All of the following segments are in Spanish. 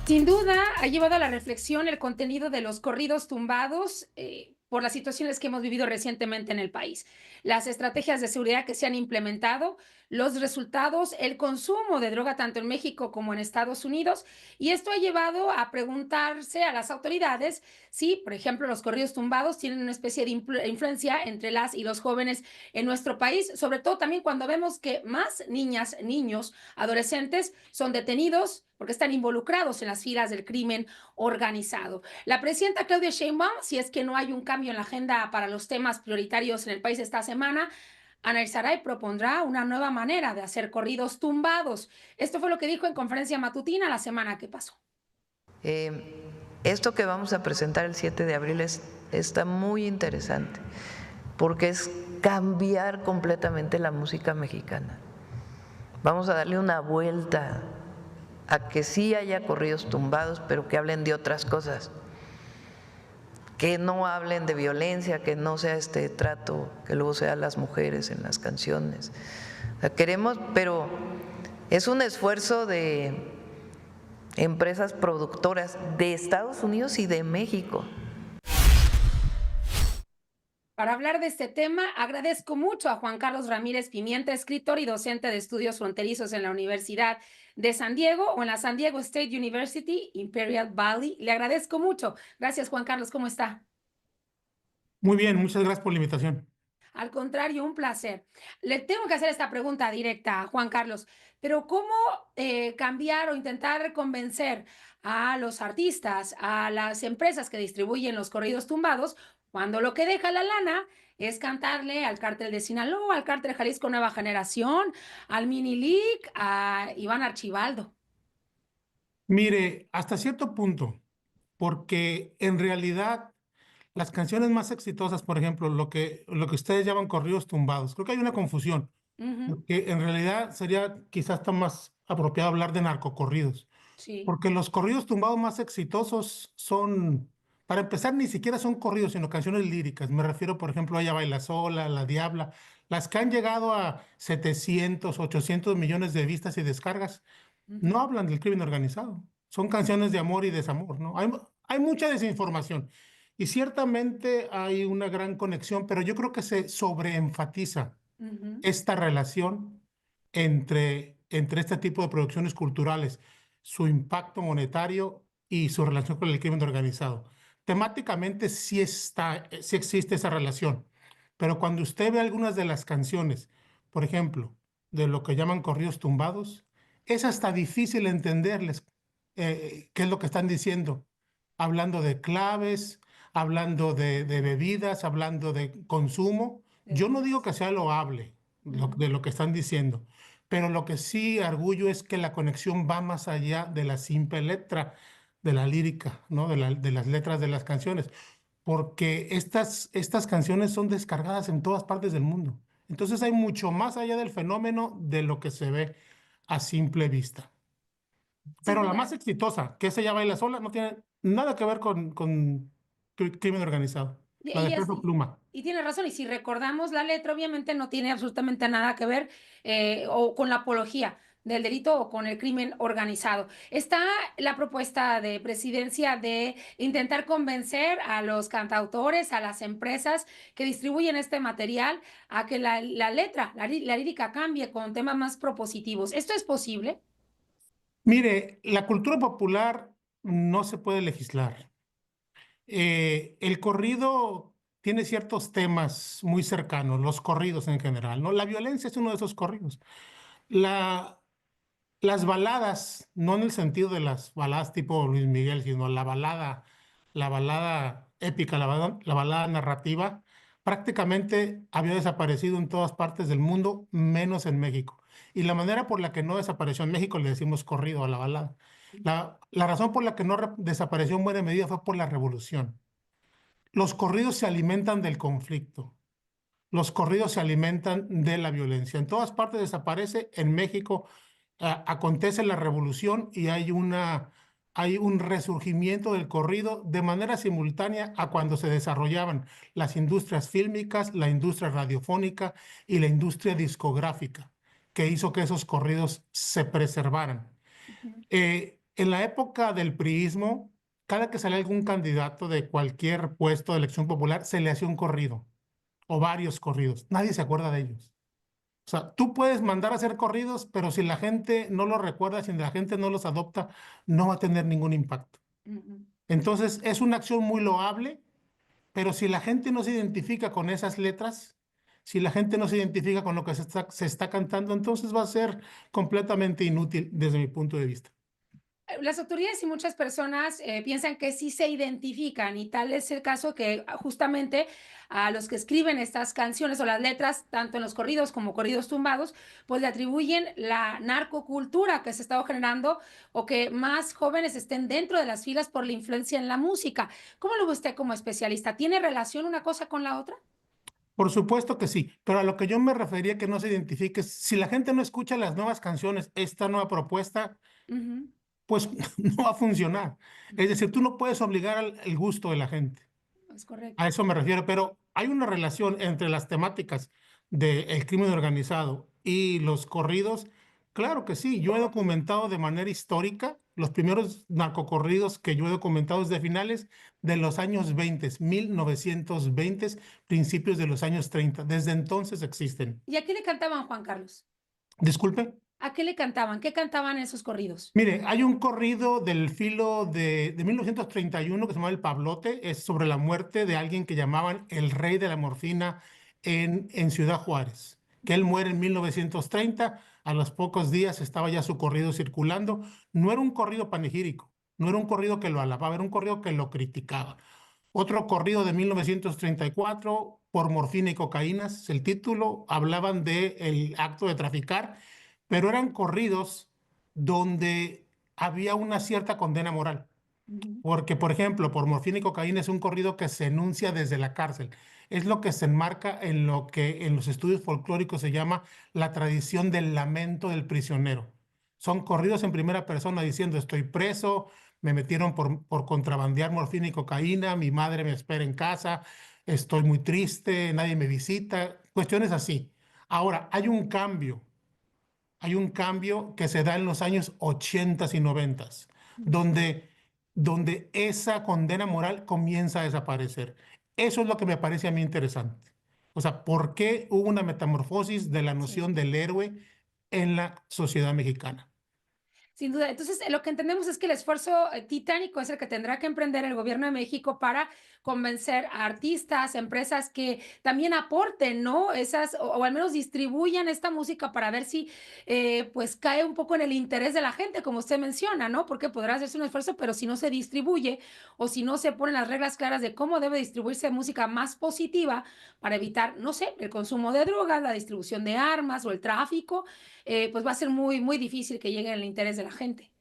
Sin duda, ha llevado a la reflexión el contenido de los corridos tumbados, por las situaciones que hemos vivido recientemente en el país. Las estrategias de seguridad que se han implementado, los resultados, el consumo de droga tanto en México como en Estados Unidos, y esto ha llevado a preguntarse a las autoridades si, por ejemplo, los corridos tumbados tienen una especie de influencia entre las y los jóvenes en nuestro país, sobre todo también cuando vemos que más niñas, niños, adolescentes son detenidos porque están involucrados en las filas del crimen organizado. La presidenta Claudia Sheinbaum, si es que no hay un cambio en la agenda para los temas prioritarios en el país esta semana, analizará y propondrá una nueva manera de hacer corridos tumbados. Esto fue lo que dijo en conferencia matutina la semana que pasó. Esto que vamos a presentar el 7 de abril está muy interesante porque es cambiar completamente la música mexicana. Vamos a darle una vuelta a que sí haya corridos tumbados, pero que hablen de otras cosas, que no hablen de violencia, que no sea este trato que luego sea las mujeres en las canciones. O sea, queremos, pero es un esfuerzo de empresas productoras de Estados Unidos y de México. Para hablar de este tema, agradezco mucho a Juan Carlos Ramírez Pimienta, escritor y docente de estudios fronterizos en la Universidad de San Diego o en la San Diego State University, Imperial Valley. Le agradezco mucho. Gracias, Juan Carlos. ¿Cómo está? Muy bien, muchas gracias por la invitación. Al contrario, un placer. Le tengo que hacer esta pregunta directa a Juan Carlos, pero ¿cómo cambiar o intentar convencer a los artistas, a las empresas que distribuyen los corridos tumbados, cuando lo que deja la lana es cantarle al cártel de Sinaloa, al cártel de Jalisco Nueva Generación, al Minilic, a Iván Archibaldo? Mire, hasta cierto punto, porque en realidad las canciones más exitosas, por ejemplo, lo que ustedes llaman corridos tumbados, creo que hay una confusión, Ujú, porque en realidad sería quizás hasta más apropiado hablar de narcocorridos, sí. porque los corridos tumbados más exitosos son, para empezar, ni siquiera son corridos, sino canciones líricas. Me refiero, por ejemplo, a Ella Baila Sola, La Diabla, las que han llegado a 700, 800 millones de vistas y descargas. Ujú. No hablan del crimen organizado. Son canciones de amor y desamor, ¿no? Hay mucha desinformación y ciertamente hay una gran conexión, pero yo creo que se sobreenfatiza Ujú. esta relación entre este tipo de producciones culturales, su impacto monetario y su relación con el crimen organizado. Temáticamente sí existe esa relación, pero cuando usted ve algunas de las canciones, por ejemplo, de lo que llaman corridos tumbados, es hasta difícil entenderles qué es lo que están diciendo, hablando de claves, hablando de bebidas, hablando de consumo. De Yo no digo drogas. que sea loable de lo que están diciendo, pero lo que sí arguyo es que la conexión va más allá de la simple letra, de la lírica, ¿no? De las letras de las canciones, porque estas canciones son descargadas en todas partes del mundo. Entonces hay mucho más allá del fenómeno de lo que se ve a simple vista. Sin Pero la duda. más exitosa, que es Ella Baila Sola, no tiene nada que ver con crimen organizado. La de Y, es, Peso Pluma. y tiene razón, y si recordamos la letra, obviamente no tiene absolutamente nada que ver o con la apología del delito o con el crimen organizado. Está la propuesta de presidencia de intentar convencer a los cantautores, a las empresas que distribuyen este material, a que la letra, la lírica cambie con temas más propositivos. ¿Esto es posible? Mire, la cultura popular no se puede legislar. El corrido tiene ciertos temas muy cercanos, los corridos en general, ¿no? La violencia es uno de esos corridos. La, las baladas, no en el sentido de las baladas tipo Luis Miguel, sino la balada épica, la balada narrativa, prácticamente había desaparecido en todas partes del mundo, menos en México. Y la manera por la que no desapareció en México, le decimos corrido a la balada. La razón por la que no desapareció en buena medida fue por la revolución. Los corridos se alimentan del conflicto. Los corridos se alimentan de la violencia. En todas partes desaparece. En México acontece la revolución y hay un resurgimiento del corrido de manera simultánea a cuando se desarrollaban las industrias fílmicas, la industria radiofónica y la industria discográfica, que hizo que esos corridos se preservaran. Ujú. En la época del priismo, cada que salía algún candidato de cualquier puesto de elección popular, se le hacía un corrido o varios corridos. Nadie se acuerda de ellos. O sea, tú puedes mandar a hacer corridos, pero si la gente no los recuerda, si la gente no los adopta, no va a tener ningún impacto. Ujú. Entonces, es una acción muy loable, pero si la gente no se identifica con esas letras, si la gente no se identifica con lo que se está cantando, entonces va a ser completamente inútil desde mi punto de vista. Las autoridades y muchas personas piensan que sí se identifican y tal es el caso que justamente a los que escriben estas canciones o las letras, tanto en los corridos como corridos tumbados, pues le atribuyen la narcocultura que se ha estado generando o que más jóvenes estén dentro de las filas por la influencia en la música. ¿Cómo lo ve usted como especialista? ¿Tiene relación una cosa con la otra? Por supuesto que sí, pero a lo que yo me refería que no se identifique, si la gente no escucha las nuevas canciones, esta nueva propuesta, Ujú. pues no va a funcionar. Es decir, tú no puedes obligar el gusto de la gente. Es correcto. A eso me refiero, pero hay una relación entre las temáticas del crimen organizado y los corridos. Claro que sí, yo he documentado de manera histórica los primeros narcocorridos que yo he documentado desde finales de los años 20, 1920, principios de los años 30. Desde entonces existen. ¿Y a qué le cantaban, Juan Carlos? Disculpe. ¿A qué le cantaban? ¿Qué cantaban esos corridos? Mire, hay un corrido del filo de 1931 que se llama El Pablote, es sobre la muerte de alguien que llamaban el rey de la morfina en Ciudad Juárez, que él muere en 1930, a los pocos días estaba ya su corrido circulando. No era un corrido panegírico, no era un corrido que lo alababa, era un corrido que lo criticaba. Otro corrido de 1934, Por morfina y cocaínas, el título, hablaban del acto de traficar, pero eran corridos donde había una cierta condena moral. Ujú. Porque, por ejemplo, Por morfina y cocaína es un corrido que se enuncia desde la cárcel. Es lo que se enmarca en lo que en los estudios folclóricos se llama la tradición del lamento del prisionero. Son corridos en primera persona diciendo estoy preso, me metieron por contrabandear morfina y cocaína, mi madre me espera en casa, estoy muy triste, nadie me visita, cuestiones así. Ahora, hay un cambio que se da en los años 80 y 90, donde, donde esa condena moral comienza a desaparecer. Eso es lo que me parece a mí interesante. O sea, ¿por qué hubo una metamorfosis de la Sí. noción del héroe en la sociedad mexicana? Sin duda. Entonces, lo que entendemos es que el esfuerzo titánico es el que tendrá que emprender el gobierno de México para convencer a artistas, empresas que también aporten, ¿no? Esas, o al menos distribuyan esta música para ver si, pues, cae un poco en el interés de la gente, como usted menciona, ¿no? Porque podrá hacerse un esfuerzo, pero si no se distribuye o si no se ponen las reglas claras de cómo debe distribuirse música más positiva para evitar, no sé, el consumo de drogas, la distribución de armas o el tráfico, pues va a ser muy, muy difícil que llegue al interés de la gente.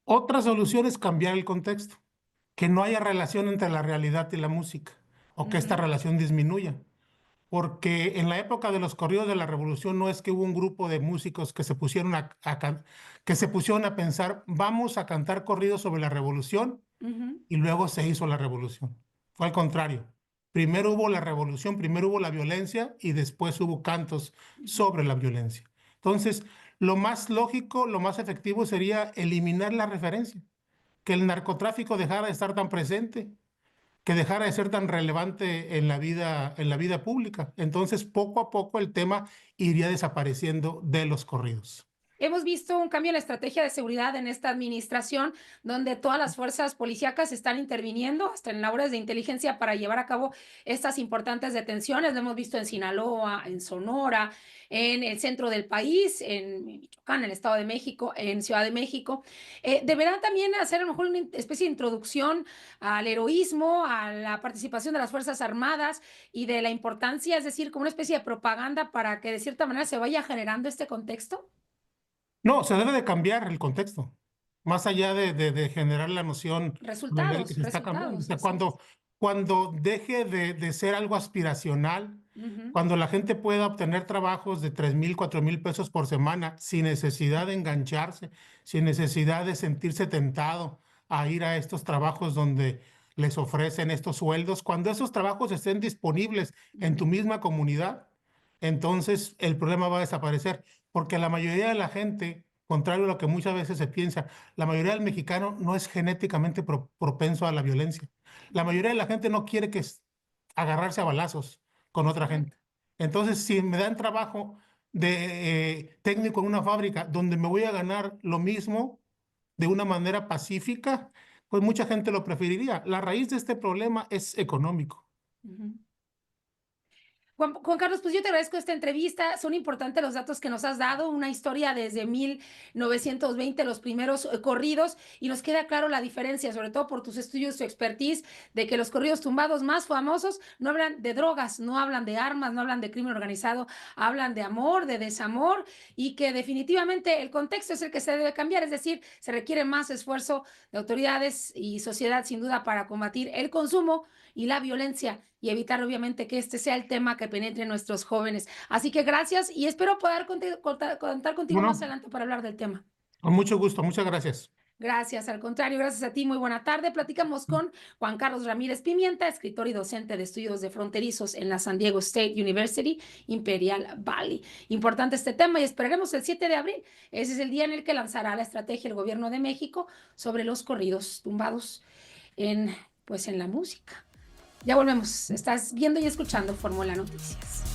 Otra solución es cambiar el contexto, que no haya relación entre la realidad y la música, o que esta Ujú. relación disminuya. Porque en la época de los corridos de la revolución no es que hubo un grupo de músicos que se pusieron que se pusieron a pensar, vamos a cantar corridos sobre la revolución Ujú. y luego se hizo la revolución. Fue al contrario. Primero hubo la revolución, primero hubo la violencia y después hubo cantos Ujú. sobre la violencia. Entonces, lo más lógico, lo más efectivo sería eliminar la referencia, que el narcotráfico dejara de estar tan presente, que dejara de ser tan relevante en la vida pública. Entonces, poco a poco el tema iría desapareciendo de los corridos. Hemos visto un cambio en la estrategia de seguridad en esta administración, donde todas las fuerzas policíacas están interviniendo, hasta en labores de inteligencia para llevar a cabo estas importantes detenciones. Lo hemos visto en Sinaloa, en Sonora, en el centro del país, en Michoacán, en el Estado de México, en Ciudad de México. Deberán también hacer a lo mejor una especie de introducción al heroísmo, a la participación de las Fuerzas Armadas y de la importancia, es decir, como una especie de propaganda para que de cierta manera se vaya generando este contexto. No, se debe de cambiar el contexto, más allá de generar la noción de que Resultados, se está cambiando. O resultados, sea, así es. cuando deje de ser algo aspiracional, Ujú. cuando la gente pueda obtener trabajos de 3,000, 4,000 pesos por semana sin necesidad de engancharse, sin necesidad de sentirse tentado a ir a estos trabajos donde les ofrecen estos sueldos, cuando esos trabajos estén disponibles en tu Ujú. misma comunidad, entonces el problema va a desaparecer, porque la mayoría de la gente contrario a lo que muchas veces se piensa. La mayoría del mexicano no es genéticamente propenso a la violencia. La mayoría de la gente no quiere agarrarse a balazos con otra gente. Entonces, si me dan trabajo de técnico en una fábrica donde me voy a ganar lo mismo de una manera pacífica, pues mucha gente lo preferiría. La raíz de este problema es económico. Ujú. Juan Carlos, pues yo te agradezco esta entrevista. Son importantes los datos que nos has dado, una historia desde 1920, los primeros corridos, y nos queda claro la diferencia, sobre todo por tus estudios, tu expertise, de que los corridos tumbados más famosos no hablan de drogas, no hablan de armas, no hablan de crimen organizado, hablan de amor, de desamor, y que definitivamente el contexto es el que se debe cambiar, es decir, se requiere más esfuerzo de autoridades y sociedad, sin duda, para combatir el consumo y la violencia y evitar obviamente que este sea el tema que penetre en nuestros jóvenes. Así que gracias y espero poder contar contigo más Bueno, adelante para hablar del tema. con mucho gusto, muchas gracias. Gracias, al contrario, gracias a ti, muy buena tarde. Platicamos con Juan Carlos Ramírez Pimienta, escritor y docente de estudios de fronterizos en la San Diego State University, Imperial Valley. Importante este tema y esperaremos el 7 de abril. Ese es el día en el que lanzará la estrategia el gobierno de México sobre los corridos tumbados en, pues, en la música. Ya volvemos. Estás viendo y escuchando Fórmula Noticias.